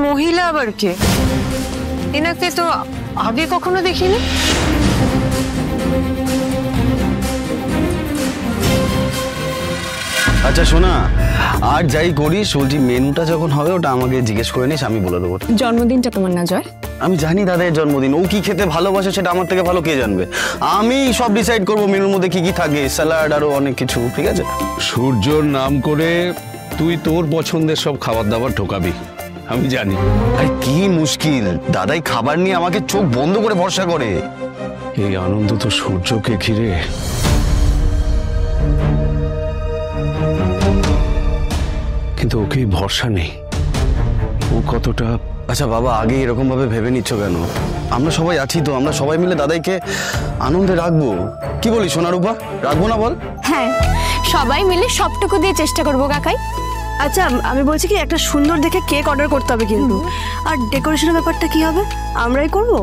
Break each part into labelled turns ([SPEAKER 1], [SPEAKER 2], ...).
[SPEAKER 1] মহিলা আবার কে? এনাকে তো আগে কখনো দেখিনি।
[SPEAKER 2] আচ্ছা শোনা, আর যাই করিস বলছি মেনুটা যখন হবে ওটা আমাকে জিজ্ঞেস করে নিস, আমি বলে দেবো।
[SPEAKER 3] জন্মদিনটা তোমার না জয়?
[SPEAKER 2] আমি জানি দাদার জন্মদিন, ও কি খেতে ভালোবাসে সেটা আমার থেকে ভালো কে জানবে। আমি সব ডিসাইড করবো মেনুর মধ্যে কি কি থাকে, স্যালাড আরো অনেক কিছু। ঠিক আছে,
[SPEAKER 4] সূর্যর নাম করে তুই তোর পছন্দের সব খাবার দাবার ঢোকাবি, আমি জানি।
[SPEAKER 2] আরে কি মুশকিল, দাদাই খাবার নিয়ে আমাকে চোখ বন্ধ করে ভরসা করে।
[SPEAKER 4] এই আনন্দ তো সূর্যকে ঘিরে। কিন্তু ওকে ভরসা নেই, ও কতটা।
[SPEAKER 2] আচ্ছা বাবা, আগে এরকম ভাবে ভেবে নিচ্ছ কেন? আমরা সবাই আছি তো, আমরা সবাই মিলে দাদাইকে আনন্দে রাখবো। কি বলি সোনারূপা, রাখবো না বল?
[SPEAKER 3] হ্যাঁ, সবাই মিলে সবটুকু দিয়ে চেষ্টা করবো কাকাই।
[SPEAKER 5] আচ্ছা আমি বলছি কি, একটা সুন্দর দেখে কেক অর্ডার করতে হবে কিন্তু। আর ডেকোরেশনের ব্যাপারটা কি হবে, আমরাই করব?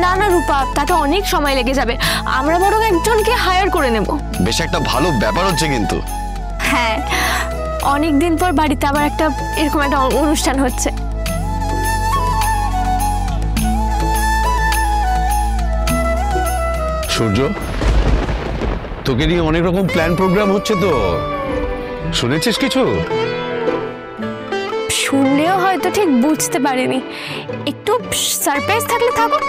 [SPEAKER 3] না না রূপা, তাতে অনেক সময় লেগে যাবে, আমরা বরং একজনকে হায়ার করে নেব।
[SPEAKER 2] বেশ একটা ভালো ব্যাপার হচ্ছে কিন্তু।
[SPEAKER 3] হ্যাঁ, অনেকদিন পর বাড়িতে আবার একটা এরকম একটা অনুষ্ঠান হচ্ছে।
[SPEAKER 4] সূর্য, তোকে নিয়ে অনেক রকম প্ল্যান প্রোগ্রাম হচ্ছে তো, শুনেছিস কিছু?
[SPEAKER 3] শুনলেও হয়তো ঠিক বুঝতে পারিনি, একটু সারপ্রাইজ থাকলে থাকুক।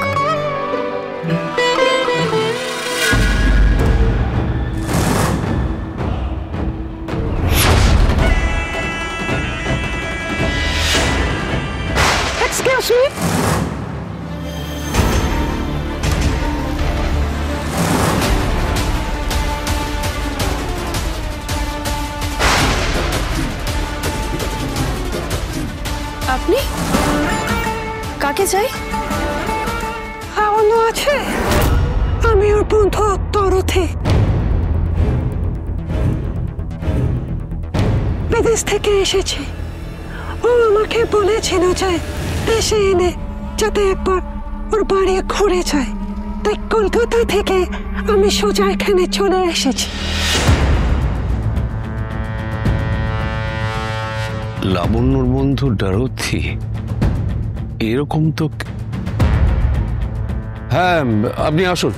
[SPEAKER 5] এক্সকিউজ মি, আপনি কাকে চাই?
[SPEAKER 6] অন্য আছে, আমি ওর বন্ধু তরথে, বিদেশ থেকে এসেছি। ও আমাকে বলেছিল যে দেশে এনে যাতে একবার ওর বাড়ি ঘুরে যায়, তাই কলকাতা থেকে আমি সোজা এখানে চলে এসেছি।
[SPEAKER 4] লাবণ্যর বন্ধু ডরথি, এরকম তো। হ্যাঁ, আপনি আসুন।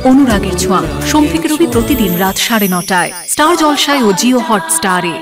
[SPEAKER 7] অনুরাগের ছোঁয়া সোম থেকে রবি প্রতিদিন রাত 9:30টায় স্টার জলসায় ও জিও হটস্টারে।